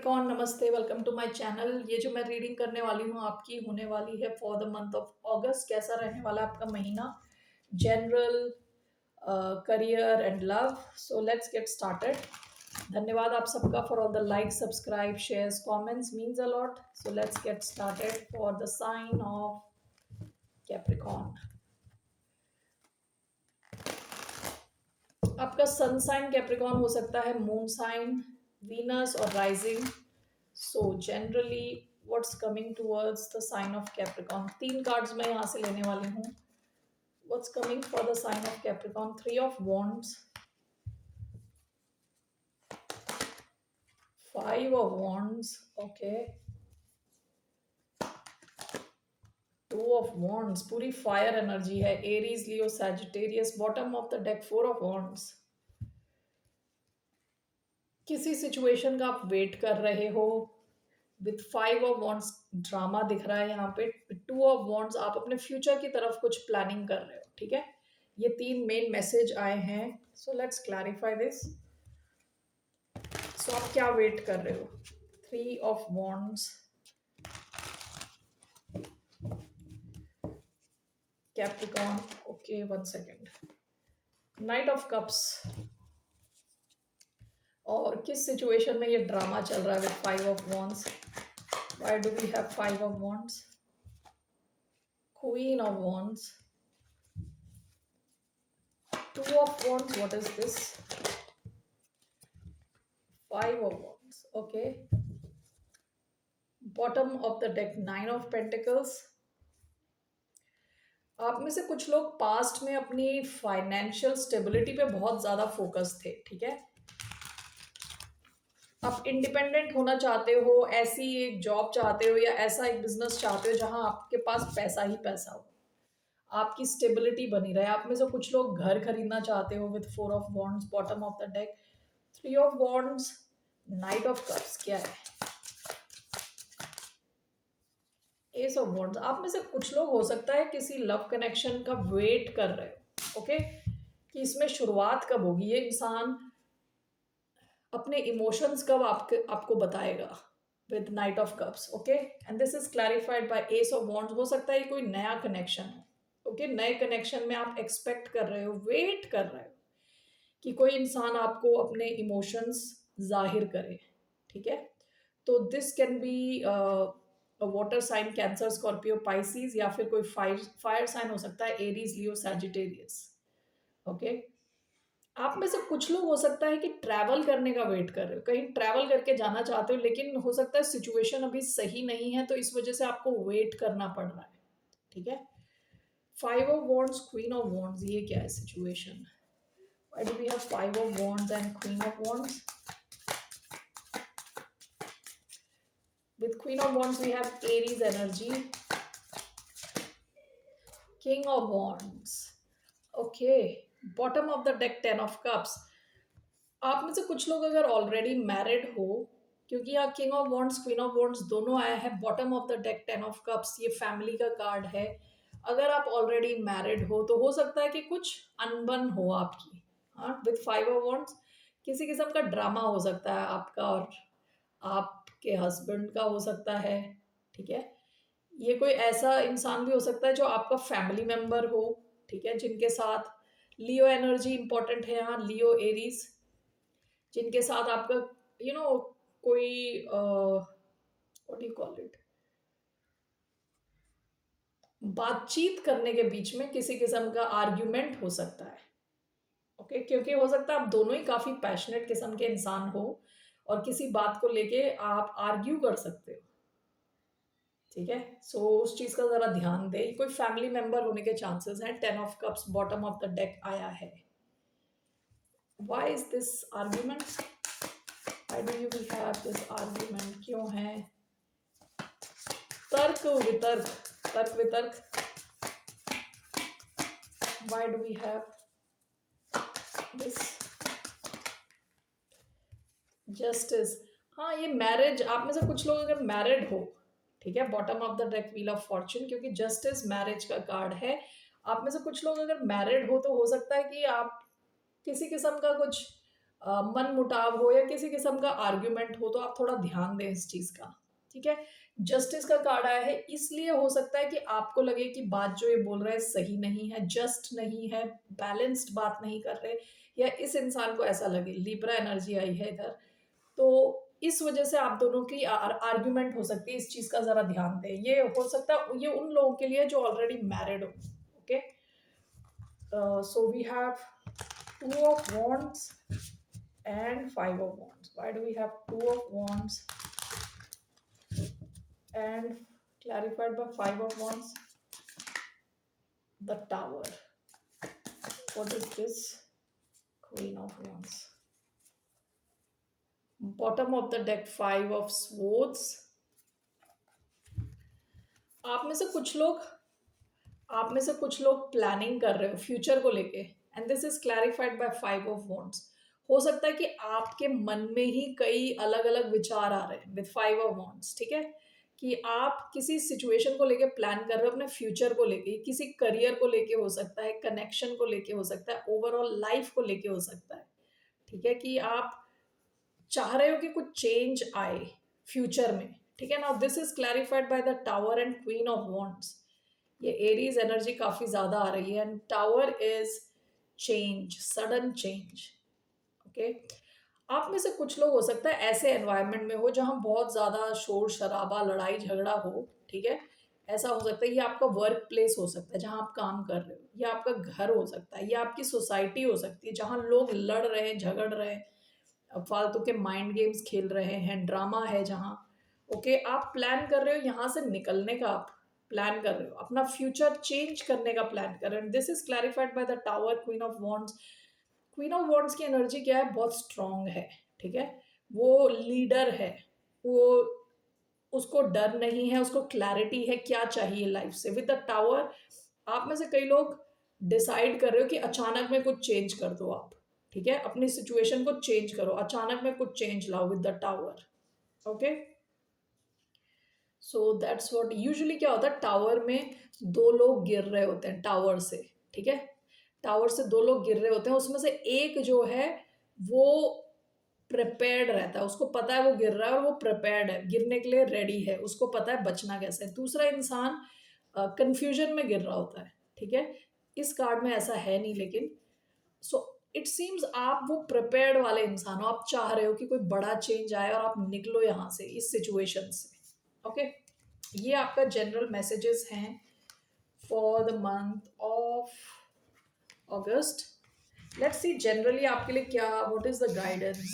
Capricorn, नमस्ते, welcome to my channel. ये जो मैं रीडिंग करने वाली हूँ आपकी होने वाली है for the month of August. कैसा रहने वाला है आपका महीना, general, career and love. So let's get started. धन्यवाद आप सबका for all the like, subscribe, shares, comments, means a lot. So let's get started for the sign of Capricorn. आपका सन साइन कैप्रिकॉन हो सकता है, मून साइन, वीनस और rising. So generally what's coming towards the sign of Capricorn, तीन cards मैं यहाँ से लेने वाली हूँ। What's coming for the sign of Capricorn, 3 of Wands, 5 of Wands, okay, 2 of Wands, पूरी फायर एनर्जी है, Aries, Leo, Sagittarius. Bottom of the deck 4 of Wands। किसी सिचुएशन का आप वेट कर रहे हो, विथ 5 of Wands ड्रामा दिख रहा है यहाँ पे। 2 of Wands आप अपने फ्यूचर की तरफ कुछ प्लानिंग कर रहे हो, ठीक है। ये तीन मेन मैसेज आए हैं। So let's clarify this. So आप क्या वेट कर रहे हो? 3 of Wands, Capricorn, okay, 1 second. Knight of Cups, और किस सिचुएशन में ये ड्रामा चल रहा है with 5 of Wands? Why do we have 5 of Wands? Queen of Wands, 2 of Wands, what is this? 5 of Wands, okay. Bottom of the deck 9 of Pentacles। आप में से कुछ लोग पास्ट में अपनी फाइनेंशियल स्टेबिलिटी पे बहुत ज्यादा फोकस थे, ठीक है। आप इंडिपेंडेंट होना चाहते हो, ऐसी एक जॉब चाहते हो या ऐसा एक बिजनेस चाहते हो जहां आपके पास पैसा ही पैसा हो, आपकी स्टेबिलिटी बनी रहे। आप में से कुछ लोग घर खरीदना चाहते हो with 4 of Wands, bottom of the deck 3 of Wands, night of cups क्या है, एस ऑफ वॉन्ड्स। आप में से कुछ लोग हो सकता है किसी लव कनेक्शन का वेट कर रहे हो, ओके, कि इसमें शुरुआत कब होगी, ये इंसान अपने इमोशंस कब आपको बताएगा with night of cups, okay. And this is clarified by S of wands. हो सकता है कोई नया कनेक्शन हो, ओके। नए कनेक्शन में आप एक्सपेक्ट कर रहे हो, वेट कर रहे हो कि कोई इंसान आपको अपने इमोशंस जाहिर करे, ठीक है। तो this can be water sign, cancer, Scorpio, Pisces, या फिर कोई फायर साइन हो सकता है, एरीज, लियो, सैजिटेरियस, ओके। आप में से कुछ लोग हो सकता है कि ट्रैवल करने का वेट कर रहे हो, कहीं ट्रैवल करके जाना चाहते हो, लेकिन हो सकता है सिचुएशन अभी सही नहीं है, तो इस वजह से आपको वेट करना पड़ रहा है, ठीक है। 5 of Wands, queen of wands, ये क्या है situation? Why do we have 5 of Wands and Queen of Wands? With Queen of Wands, we have Aries energy, King of Wands, okay. Bottom of the deck 10 of Cups। आप में से कुछ लोग अगर already married हो, क्योंकि यहाँ king of wands, queen of wands दोनों आया है, bottom of the deck 10 of Cups, ये फैमिली का कार्ड है। अगर आप ऑलरेडी मैरिड हो तो हो सकता है कि कुछ अनबन हो आपकी, हाँ, विथ 5 of Wands। किसी किस्म का ड्रामा हो सकता है आपका और आपके हस्बैंड का हो सकता है, ठीक है। ये कोई ऐसा इंसान भी हो सकता है जो आपका फैमिली मेंबर हो, ठीक है, जिनके साथ लियो एनर्जी इंपॉर्टेंट है यहाँ, लियो, एरीज, जिनके साथ आपका कोई व्हाट यू कॉल इट, बातचीत करने के बीच में किसी किस्म का आर्ग्यूमेंट हो सकता है, ओके। क्योंकि हो सकता है आप दोनों ही काफी पैशनेट किस्म के इंसान हो और किसी बात को लेके आप आर्ग्यू कर सकते हो, ठीक है। सो उस चीज का जरा ध्यान दे, कोई फैमिली मेंबर होने के चांसेस हैं। 10 of Cups bottom of the deck आया है। Why is this argument? Why do you have this argument? क्यों है? तर्क वितर्क, तर्क वितर्क। Why do we have this? Justice, हाँ, ये मैरिज। आप में से कुछ लोग अगर मैरिड हो, ठीक है, bottom of the deck wheel of Fortune, क्योंकि जस्टिस मैरिज का कार्ड है। आप में से कुछ लोग अगर मैरिड हो तो हो सकता है कि आप किसी किस्म का कुछ मन मुटाव हो या किसी किस्म का आर्ग्यूमेंट हो, तो आप थोड़ा ध्यान दें इस चीज का। ठीक है। जस्टिस का कार्ड आया है, इसलिए हो सकता है कि आपको लगे कि बात जो ये बोल रहे हैं सही नहीं है, जस्ट नहीं है, बैलेंस्ड बात नहीं कर रहे, या इस इंसान को ऐसा लगे। लिब्रा एनर्जी आई है इधर, तो इस वजह से आप दोनों की आर्ग्यूमेंट हो सकती है। इस चीज का जरा ध्यान दें। ये हो सकता है ये उन लोगों के लिए जो ऑलरेडी मैरिड हो। Okay, so we have two of wands and five of wands. Why do we have two of wands and clarified by five of wands? The tower. What is this? Queen of wands. Bottom of the deck, five of swords. आप में से कुछ लोग आप में से कुछ लोग प्लानिंग कर रहे हो फ्यूचर को लेके, and this is clarified by five of wands. हो सकता है कि आपके मन में ही कई अलग अलग विचार आ रहे हैं विद फाइव ऑफ वॉन्ड्स। ठीक है, कि आप किसी सिचुएशन को लेके प्लान कर रहे हो, अपने फ्यूचर को लेके, किसी करियर को लेके हो सकता है, कनेक्शन को लेके हो सकता है, ओवरऑल लाइफ को लेके हो सकता है। ठीक है, कि आप चाह रहे हो कि कुछ चेंज आए फ्यूचर में। ठीक है ना, this is clarified by the tower and queen of wands. ये एरीज एनर्जी काफी ज्यादा आ रही है, and tower is change, sudden change. Okay, आप में से कुछ लोग हो सकता है ऐसे एनवायरनमेंट में हो जहां बहुत ज्यादा शोर शराबा, लड़ाई झगड़ा हो। ठीक है, ऐसा हो सकता है ये आपका वर्क प्लेस हो सकता है जहां आप काम कर रहे हो, ये आपका घर हो सकता है, ये आपकी सोसाइटी हो सकती है जहां लोग लड़ रहे हैं, झगड़ रहे हैं, फालतू के माइंड गेम्स खेल रहे हैं, ड्रामा है जहाँ। ओके, आप प्लान कर रहे हो यहाँ से निकलने का, आप प्लान कर रहे हो अपना फ्यूचर चेंज करने का प्लान कर रहे हो। This is clarified by the tower, queen of wands. Queen of wands की एनर्जी क्या है? बहुत स्ट्रांग है। ठीक है, वो लीडर है, वो उसको डर नहीं है, उसको क्लैरिटी है क्या चाहिए लाइफ से। विद द टावर, आप में से कई लोग डिसाइड कर रहे हो कि अचानक में कुछ चेंज कर दो आप। ठीक है, अपनी सिचुएशन को चेंज करो, अचानक में कुछ चेंज लाओ with the tower. Okay, so that's what usually क्या होता है, टावर में दो लोग गिर रहे होते हैं टावर से। ठीक है, टावर से दो लोग गिर रहे होते हैं, उसमें से एक जो है वो प्रिपेयर्ड रहता है, उसको पता है वो गिर रहा है और वो प्रिपेयर्ड है, गिरने के लिए रेडी है, उसको पता है बचना कैसे है। दूसरा इंसान कंफ्यूजन में गिर रहा होता है। ठीक है, इस कार्ड में ऐसा है नहीं, लेकिन सो इट सीम्स आप वो प्रिपेयर्ड वाले इंसान हो, आप चाह रहे हो कि कोई बड़ा चेंज आए और आप निकलो यहाँ से, इस सिचुएशन से। ओके, ये आपका जनरल मैसेजेस हैं for the month of August. Let's see generally आपके लिए क्या, what is the guidance,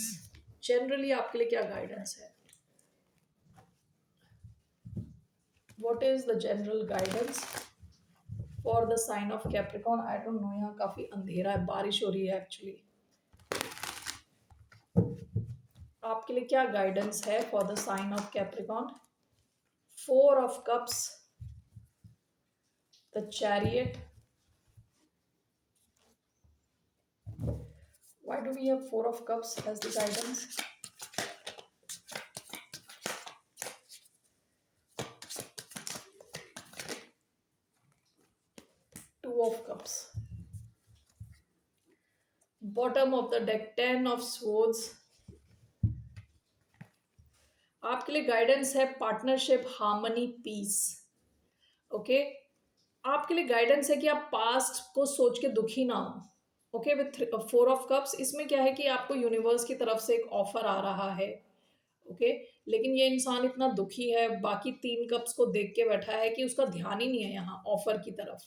generally आपके लिए क्या गाइडेंस है, what is the general guidance for the sign of Capricorn. I don't know, यहाँ काफी अंधेरा है, बारिश हो रही है एक्चुअली। आपके लिए क्या गाइडेंस है for the sign of Capricorn? Four of cups, the chariot. Why do we have four of cups as the guidance? Two of cups. Bottom of the deck, 10 of swords. आपके लिए guidance है partnership, harmony, piece. Okay, आपके लिए guidance है कि आप past को सोच के दुखी ना हो। Okay, with four of cups, इसमें क्या है कि आपको यूनिवर्स की तरफ से एक ऑफर आ रहा है। ओके, लेकिन ये इंसान इतना दुखी है, बाकी तीन कप्स को देख के बैठा है कि उसका ध्यान ही नहीं है यहाँ ऑफर की तरफ।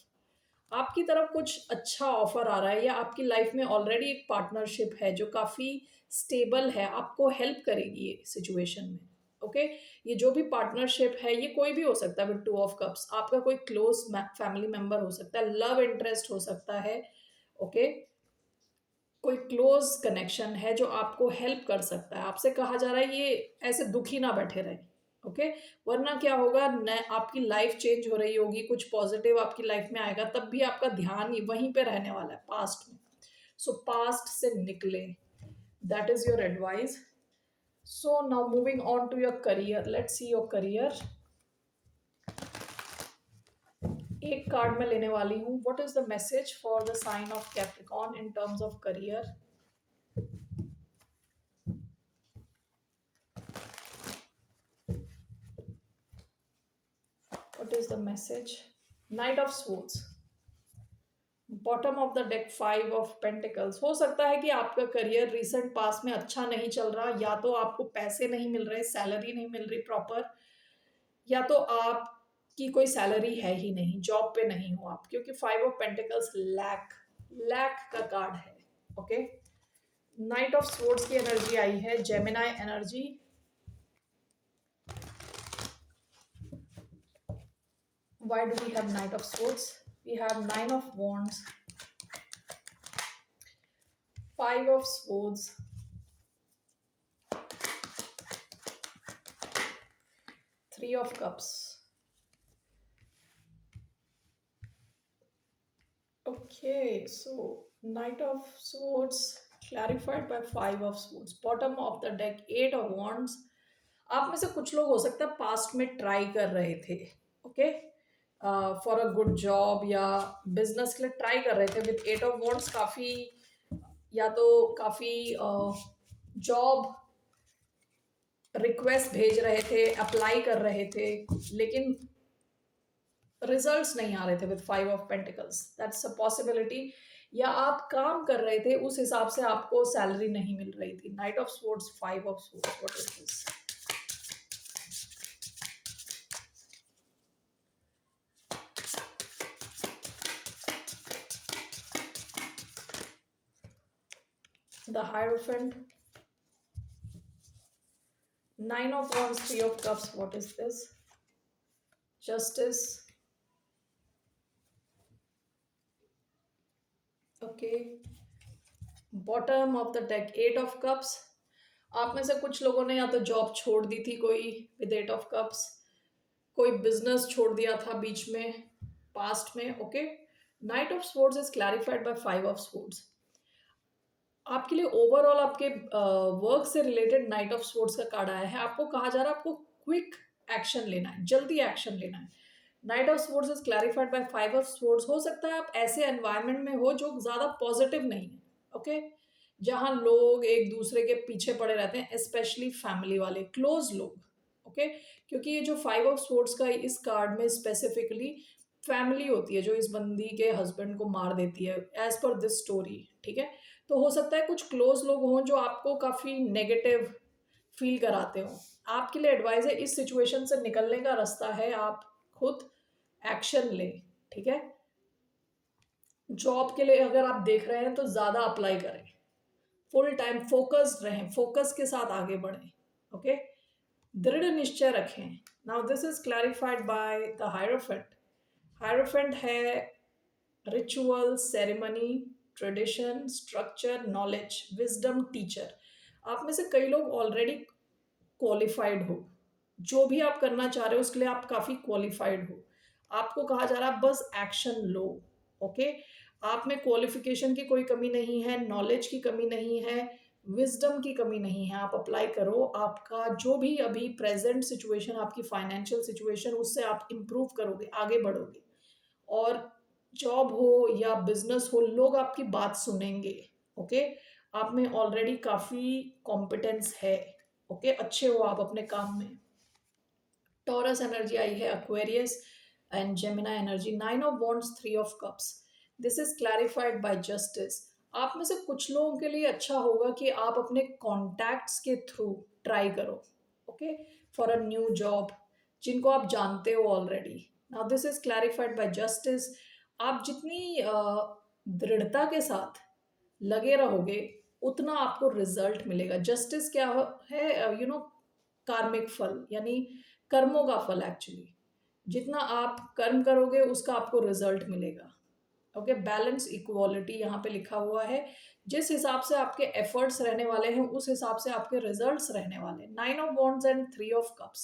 आपकी तरफ कुछ अच्छा ऑफर आ रहा है, या आपकी लाइफ में ऑलरेडी एक पार्टनरशिप है जो काफ़ी स्टेबल है, आपको हेल्प करेगी ये सिचुएशन में। ओके, ये जो भी पार्टनरशिप है ये कोई भी हो सकता है। विद टू ऑफ कप्स, आपका कोई क्लोज फैमिली मेंबर हो सकता है, लव इंटरेस्ट हो सकता है। ओके, कोई क्लोज कनेक्शन है जो आपको हेल्प कर सकता है। आपसे कहा जा रहा है ये ऐसे दुखी ना बैठे रहे। ओके, वरना क्या होगा, न आपकी लाइफ चेंज हो रही होगी, कुछ पॉजिटिव आपकी लाइफ में आएगा, तब भी आपका ध्यान ही वहीं पे रहने वाला है, पास्ट में। सो पास्ट से निकले, that is your advice. So now moving on to your career, let's see your career. एक कार्ड में लेने वाली हूँ, what is the message for the sign of Capricorn in terms of career. Is the message? Knight of swords, bottom of the deck 5 of pentacles. हो सकता है कि आपका करियर रिसेंट पास में अच्छा नहीं चल रहा, या तो आपको पैसे नहीं मिल रहे, सैलरी नहीं मिल रही प्रॉपर, या तो आपकी कोई सैलरी है ही नहीं, जॉब पे नहीं हो आप, क्योंकि 5 ऑफ पेंटिकल्स लैक, लैक का कार्ड है। ओके, नाइट ऑफ स्वॉर्ड्स की एनर्जी आई है, Gemini energy. Why do we have Knight of Swords? We have Nine of Wands, 5 of Swords, 3 of Cups. Okay, so Knight of Swords clarified by 5 of Swords. Bottom of the deck 8 of Wands. आप में से कुछ लोग हो सकता है past में try कर रहे थे, okay, for a good job या बिजनेस के लिए ट्राई कर रहे थे विद 8 of Wands। काफी, या तो काफी जॉब रिक्वेस्ट भेज रहे थे, अप्लाई कर रहे थे, लेकिन रिजल्ट्स नहीं आ रहे थे with 5 of pentacles. That's a possibility. या आप काम कर रहे थे, उस हिसाब से आपको सैलरी नहीं मिल रही थी। Night of swords, 5 of swords, what is this? The hierophant, 9 of Wands, 3 of Cups, what is this? Justice. Okay, bottom of the deck 8 of Cups। आप में से कुछ लोगों ने या तो जॉब छोड़ दी थी कोई विद 8 of Cups, कोई बिजनेस छोड़ दिया था बीच में पास्ट में। Okay, knight of swords is clarified by 5 of Swords। आपके लिए ओवरऑल आपके वर्क से रिलेटेड नाइट ऑफ स्वॉर्ड्स का कार्ड आया है। आपको कहा जा रहा है आपको क्विक एक्शन लेना है, जल्दी एक्शन लेना है। Knight of swords is clarified by 5 of Swords। हो सकता है आप ऐसे एनवायरनमेंट में हो जो ज़्यादा पॉजिटिव नहीं है, ओके, जहाँ लोग एक दूसरे के पीछे पड़े रहते हैं, स्पेशली फैमिली वाले, क्लोज लोग, ओके, क्योंकि ये जो 5 of Swords का इस कार्ड में स्पेसिफिकली फैमिली होती है जो इस बंदी के हस्बैंड को मार देती है, एज पर दिस स्टोरी, ठीक है। तो हो सकता है कुछ क्लोज लोग हों जो आपको काफ़ी नेगेटिव फील कराते हो। आपके लिए एडवाइस है, इस सिचुएशन से निकलने का रास्ता है आप खुद एक्शन लें, ठीक है। जॉब के लिए अगर आप देख रहे हैं तो ज़्यादा अप्लाई करें, फुल टाइम फोकस्ड रहें, फोकस के साथ आगे बढ़ें, ओके, दृढ़ निश्चय रखें। Now this is clarified by the Hierophant. Hierophant है ritual, ceremony, tradition, structure, knowledge, wisdom, teacher. आप में से कई लोग ऑलरेडी क्वालिफाइड हो, जो भी आप करना चाह रहे हो उसके लिए आप काफ़ी क्वालिफाइड हो। आपको कहा जा रहा है बस एक्शन लो, ओके। आप में क्वालिफिकेशन की कोई कमी नहीं है, नॉलेज की कमी नहीं है, विजडम की कमी नहीं है। आप अप्लाई करो, आपका जो भी अभी प्रेजेंट सिचुएशन, आपकी फाइनेंशियल सिचुएशन, उससे आप इम्प्रूव करोगे, आगे बढ़ोगे। और जॉब हो या बिजनेस हो, लोग आपकी बात सुनेंगे, ओके। आप में ऑलरेडी काफ़ी कॉम्पिटेंस है, ओके, अच्छे हो आप अपने काम में। टॉरस एनर्जी आई है, Aquarius and जेमिना energy. 9 of Wands, 3 of Cups। This is clarified bye justice. आप में से कुछ लोगों के लिए अच्छा होगा कि आप अपने कॉन्टैक्ट्स के थ्रू ट्राई करो, okay, for a new job, जिनको आप जानते हो already. Now this is clarified bye justice. आप जितनी दृढ़ता के साथ लगे रहोगे उतना आपको रिजल्ट मिलेगा। जस्टिस क्या है, कार्मिक फल, यानी कर्मों का फल एक्चुअली। जितना आप कर्म करोगे उसका आपको रिजल्ट मिलेगा, ओके। बैलेंस, इक्वालिटी यहाँ पे लिखा हुआ है। जिस हिसाब से आपके एफर्ट्स रहने वाले हैं उस हिसाब से आपके रिजल्ट्स रहने वाले हैं। 9 of Wands and 3 of Cups,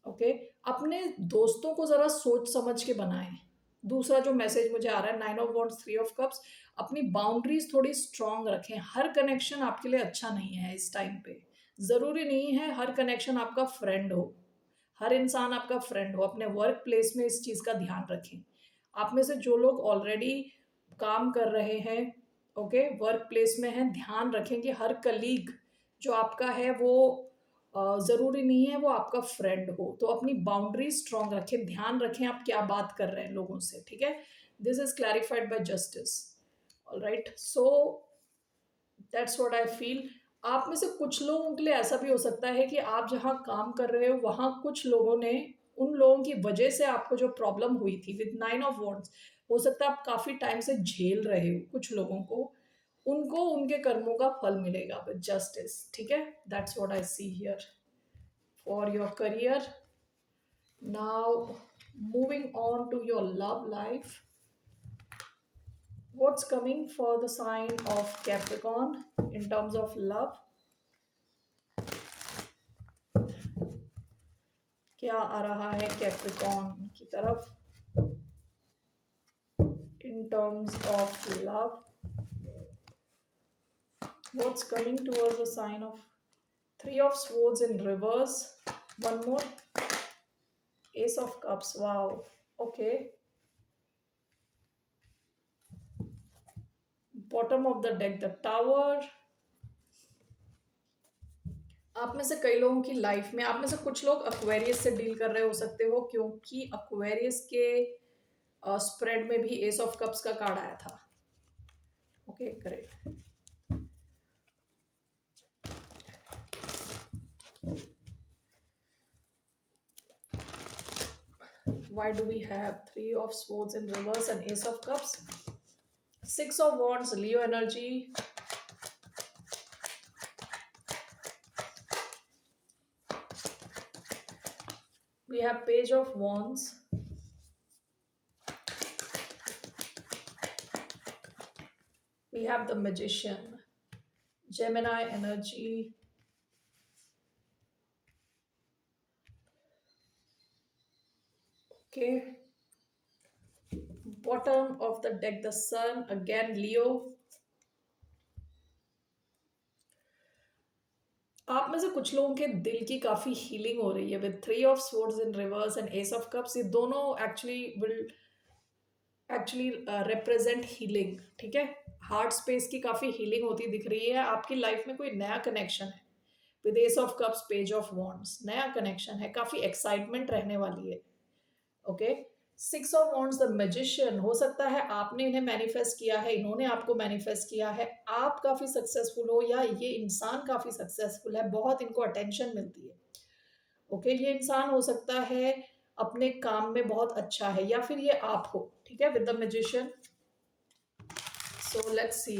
okay. अपने दोस्तों को जरा सोच समझ के बनाएं। दूसरा जो मैसेज मुझे आ रहा है, 9 of Wands, 3 of Cups, अपनी बाउंड्रीज थोड़ी स्ट्रांग रखें। हर कनेक्शन आपके लिए अच्छा नहीं है इस टाइम पे। जरूरी नहीं है हर कनेक्शन आपका फ्रेंड हो, हर इंसान आपका फ्रेंड हो। अपने वर्क प्लेस में इस चीज़ का ध्यान रखें। आप में से जो लोग ऑलरेडी काम कर रहे हैं, ओके, वर्क प्लेस में हैं, ध्यान रखें कि हर कलीग जो आपका है वो ज़रूरी नहीं है वो आपका फ्रेंड हो, तो अपनी बाउंड्री स्ट्रॉन्ग रखें, ध्यान रखें आप क्या बात कर रहे हैं लोगों से, ठीक है? This is clarified bye justice. Alright, so that's what I feel. आप में से कुछ लोगों के लिए ऐसा भी हो सकता है कि आप जहाँ काम कर रहे हो वहाँ कुछ लोगों ने, उन लोगों की वजह से आपको जो प्रॉब्लम हुई थी विद 9 ऑफ वॉन्ड्स, हो सकता है आप काफ़ी टाइम से झेल रहे हो कुछ लोगों को, उनको उनके कर्मों का फल मिलेगा विद जस्टिस, ठीक है? That's what I see here for your career. Now moving on to your love life, what's coming for the sign of Capricorn in terms of love? क्या आ रहा है कैप्रिकॉर्न की तरफ in terms of love? What's coming towards the sign of Three of Swords in reverse? One more, Ace of Cups. Wow, okay. Bottom of the deck, the Tower. आप में से कई लोगों की लाइफ में, आप में से कुछ लोग एक्वेरियस से डील कर रहे हो सकते हो, क्योंकि एक्वेरियस के स्प्रेड में भी एस ऑफ कप्स का कार्ड आया था। Okay, great. Why do we have Three of Swords in reverse and Ace of Cups? Six of Wands, Leo energy. We have Page of Wands. We have the Magician, Gemini energy. Okay. Bottom of the deck, the Sun, again Leo. आप में से कुछ लोगों के दिल की काफ़ी healing हो रही है with three of swords in reverse and S of cups. ये दोनों एक्चुअली रिप्रेजेंट हीलिंग, ठीक है? हार्ट स्पेस की काफ़ी हीलिंग होती दिख रही है। आपकी लाइफ में कोई नया कनेक्शन है with S of cups, page of wands, नया कनेक्शन है, काफ़ी एक्साइटमेंट रहने वाली है। Okay, six of wands, the magician. हो सकता है आपने इन्हें मैनिफेस्ट किया है, इन्होंने आपको मैनिफेस्ट किया है, आप काफ़ी सक्सेसफुल हो या ये इंसान काफ़ी सक्सेसफुल है, बहुत इनको अटेंशन मिलती है। ओके, ये इंसान हो सकता है अपने काम में बहुत अच्छा है, या फिर ये आप हो, ठीक है, with the magician. So let's see,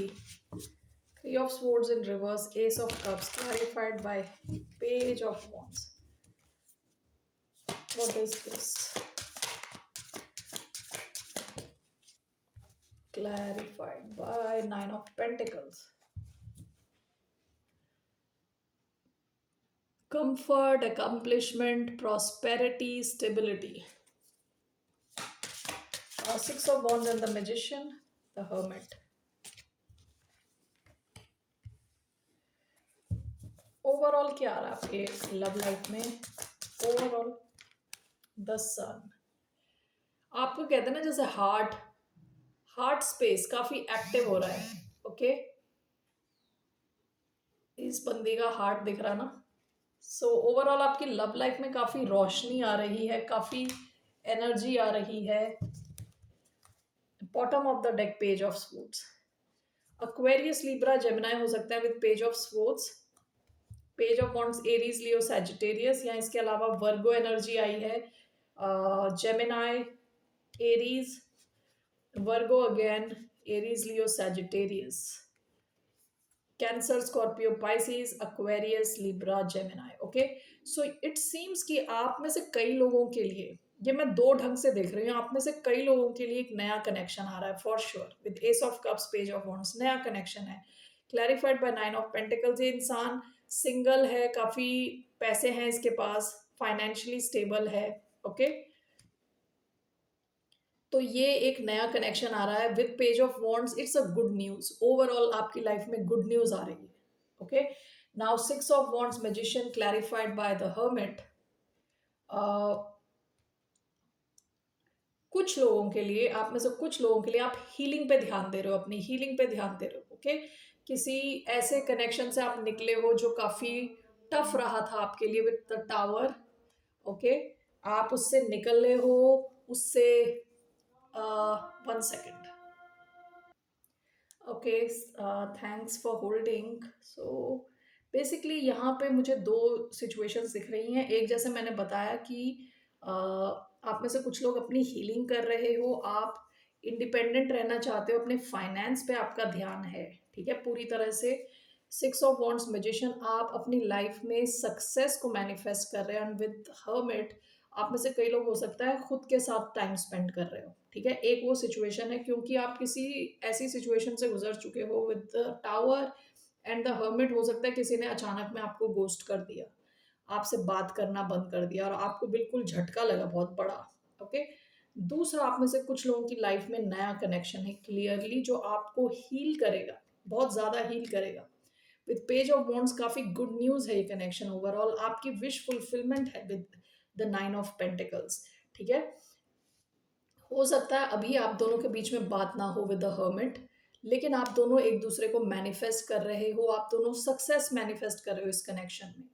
three of swords in reverse, S of cups, clarified bye page of wands. What is this? Clarified by Nine of Pentacles. Comfort, accomplishment, prosperity, stability. Six of Wands and the Magician, the Hermit. Overall क्या आ रहा है आपके love life में? Overall the सन। आपको कहते हैं ना, जैसे हार्ट स्पेस काफी एक्टिव हो रहा है। ओके, इस बंदी का हार्ट दिख रहा ना। सो ओवरऑल आपकी लव लाइफ में काफी रोशनी आ रही है, काफी एनर्जी आ रही है। Bottom of the deck, page of swords. Aquarius, Libra, Gemini हो सकता है with page of swords. Page of wands, Aries, Leo, Sagittarius, या इसके अलावा वर्गो एनर्जी आई है, Gemini, Aries, Virgo again, Aries, Leo, Sagittarius, cancer, Scorpio, Pisces, Aquarius, Libra, Gemini. Okay, so it seems कि आप में से कई लोगों के लिए, ये मैं दो ढंग से देख रही हूँ, आप में से कई लोगों के लिए एक नया कनेक्शन आ रहा है for sure with S of cups, page of wands, नया कनेक्शन है। Clarified by nine of pentacles. ये इंसान सिंगल है, काफी पैसे हैं इसके पास, फाइनेंशियली स्टेबल है। ओके, तो ये एक नया कनेक्शन आ रहा है with page of wands. It's a good news, overall आपकी लाइफ में गुड न्यूज आ रही है। Okay, now six of wands, magician, clarified by the hermit. कुछ लोगों के लिए, आप में से कुछ लोगों के लिए, आप हीलिंग पे ध्यान दे रहे हो, अपनी हीलिंग पे ध्यान दे रहे हो। ओके, किसी ऐसे कनेक्शन से आप निकले हो जो काफी टफ रहा था आपके लिए विद द टावर। ओके, आप उससे निकले हो, उससे 1 second. Okay, thanks for holding. So basically यहाँ पे मुझे दो सिचुएशंस दिख रही हैं। एक, जैसे मैंने बताया कि आप में से कुछ लोग अपनी हीलिंग कर रहे हो, आप इंडिपेंडेंट रहना चाहते हो, अपने फाइनेंस पे आपका ध्यान है, ठीक है, पूरी तरह से। 6 ऑफ वॉन्ड्स मैजिशियन, आप अपनी लाइफ में सक्सेस को मैनिफेस्ट कर रहे हैं। एंड विद हर्मिट, आप में से कई लोग हो सकता है खुद के साथ टाइम स्पेंड कर रहे हो, ठीक है। एक वो सिचुएशन है क्योंकि आप किसी ऐसी सिचुएशन से गुजर चुके हो with the tower and the hermit. हो सकता है किसी ने अचानक में आपको गोस्ट कर दिया, आपसे बात करना बंद कर दिया और आपको बिल्कुल झटका लगा बहुत बड़ा। ओके, दूसरा, आप में से कुछ लोगों की लाइफ में नया कनेक्शन है क्लियरली, जो आपको हील करेगा, बहुत ज्यादा हील करेगा। विद पेज ऑफ वॉन्ड्स, काफी गुड न्यूज है ये कनेक्शन। ओवरऑल आपकी विश फुलफिलमेंट है विद द 9 ऑफ पेंटिकल्स, ठीक है। हो सकता है अभी आप दोनों के बीच में बात ना हो विद द हर्मिट, लेकिन आप दोनों एक दूसरे को मैनिफेस्ट कर रहे हो, आप दोनों सक्सेस मैनिफेस्ट कर रहे हो इस कनेक्शन में।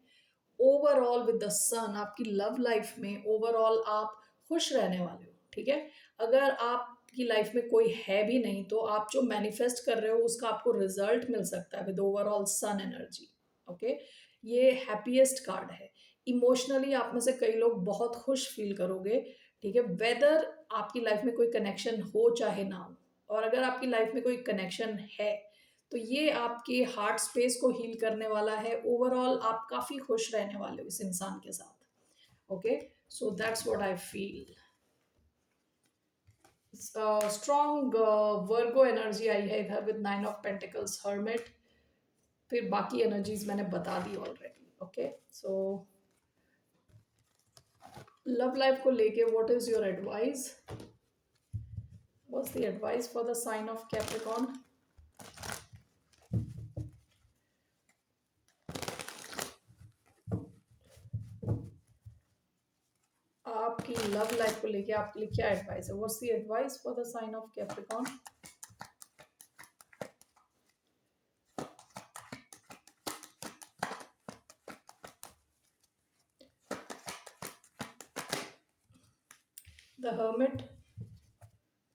ओवरऑल विद द सन, आपकी लव लाइफ में ओवरऑल आप खुश रहने वाले हो, ठीक है। अगर आपकी लाइफ में कोई है भी नहीं, तो आप जो मैनिफेस्ट कर रहे हो उसका आपको रिजल्ट मिल सकता है with overall sun energy. Okay, ये हैप्पीएस्ट कार्ड है। इमोशनली आप में से कई लोग बहुत खुश फील करोगे, ठीक है, वेदर आपकी लाइफ में कोई कनेक्शन हो चाहे ना हो। और अगर आपकी लाइफ में कोई कनेक्शन है, तो ये आपके हार्ट स्पेस को हील करने वाला है। ओवरऑल आप काफी खुश रहने वाले हो इस इंसान के साथ। Okay, so that's what I feel. Strong Virgo energy आई है इधर विद 9 ऑफ पेंटिकल्स हर्मिट। फिर बाकी एनर्जीज मैंने बता दी already. Okay, so love life को लेके what is your advice? What's the advice for the sign of Capricorn? आपकी लव लाइफ को लेके आपके लिए क्या एडवाइस है? What's the advice for the sign of Capricorn? The Hermit,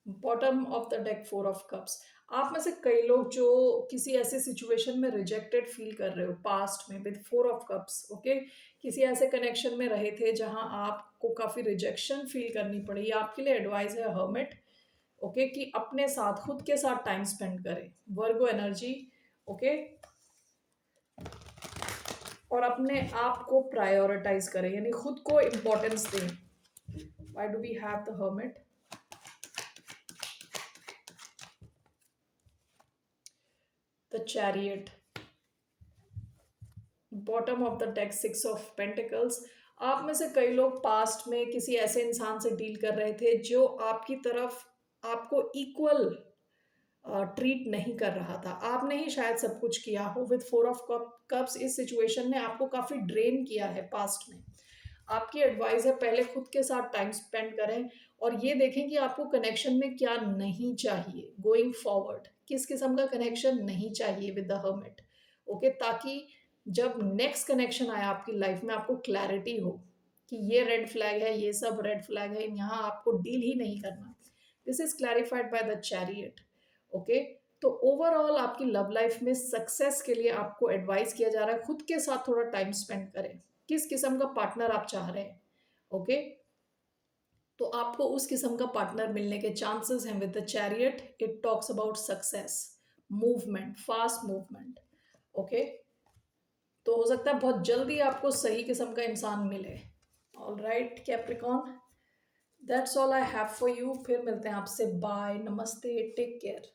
bottom of the deck 4 of Cups. आप में से कई लोग जो किसी ऐसे सिचुएशन में रिजेक्टेड फील कर रहे हो पास्ट में विद 4 ऑफ कप्स, ओके, किसी ऐसे कनेक्शन में रहे थे जहां आपको काफी रिजेक्शन फील करनी पड़ी, आपके लिए एडवाइस है हर्मिट, ओके, कि अपने साथ, खुद के साथ टाइम स्पेंड करें, वर्गो एनर्जी, ओके, और अपने आप को प्रायोरिटाइज करें, यानी खुद को इम्पोर्टेंस दें। Why do we have the hermit? The chariot, bottom of the deck 6 of pentacles. आप में से कई लोग पास्ट में किसी ऐसे इंसान से डील कर रहे थे जो आपकी तरफ आपको इक्वल ट्रीट नहीं कर रहा था। आपने ही शायद सब कुछ किया हो विद 4 ऑफ कप्स। इस सिचुएशन ने आपको काफी ड्रेन किया है पास्ट में। आपकी एडवाइस है पहले खुद के साथ टाइम स्पेंड करें और ये देखें कि आपको कनेक्शन में क्या नहीं चाहिए गोइंग फॉरवर्ड, किस किस्म का कनेक्शन नहीं चाहिए विद द हर्मिट, ओके, ताकि जब नेक्स्ट कनेक्शन आए आपकी लाइफ में आपको क्लैरिटी हो कि ये रेड फ्लैग है, ये सब रेड फ्लैग है, यहाँ आपको डील ही नहीं करना। This is clarified by the chariot, okay. तो ओवरऑल आपकी लव लाइफ में सक्सेस के लिए आपको एडवाइस किया जा रहा है खुद के साथ थोड़ा टाइम स्पेंड करें, किस किस्म का पार्टनर आप चाह रहे हैं, ओके। तो आपको उस किस्म का पार्टनर मिलने के चांसेस हैं with the chariot. It talks about success, movement, fast movement, okay. तो हो सकता है बहुत जल्दी आपको सही किस्म का इंसान मिले। All right Capricorn, that's all I have for you. फिर मिलते हैं आपसे, बाय, नमस्ते, टेक केयर।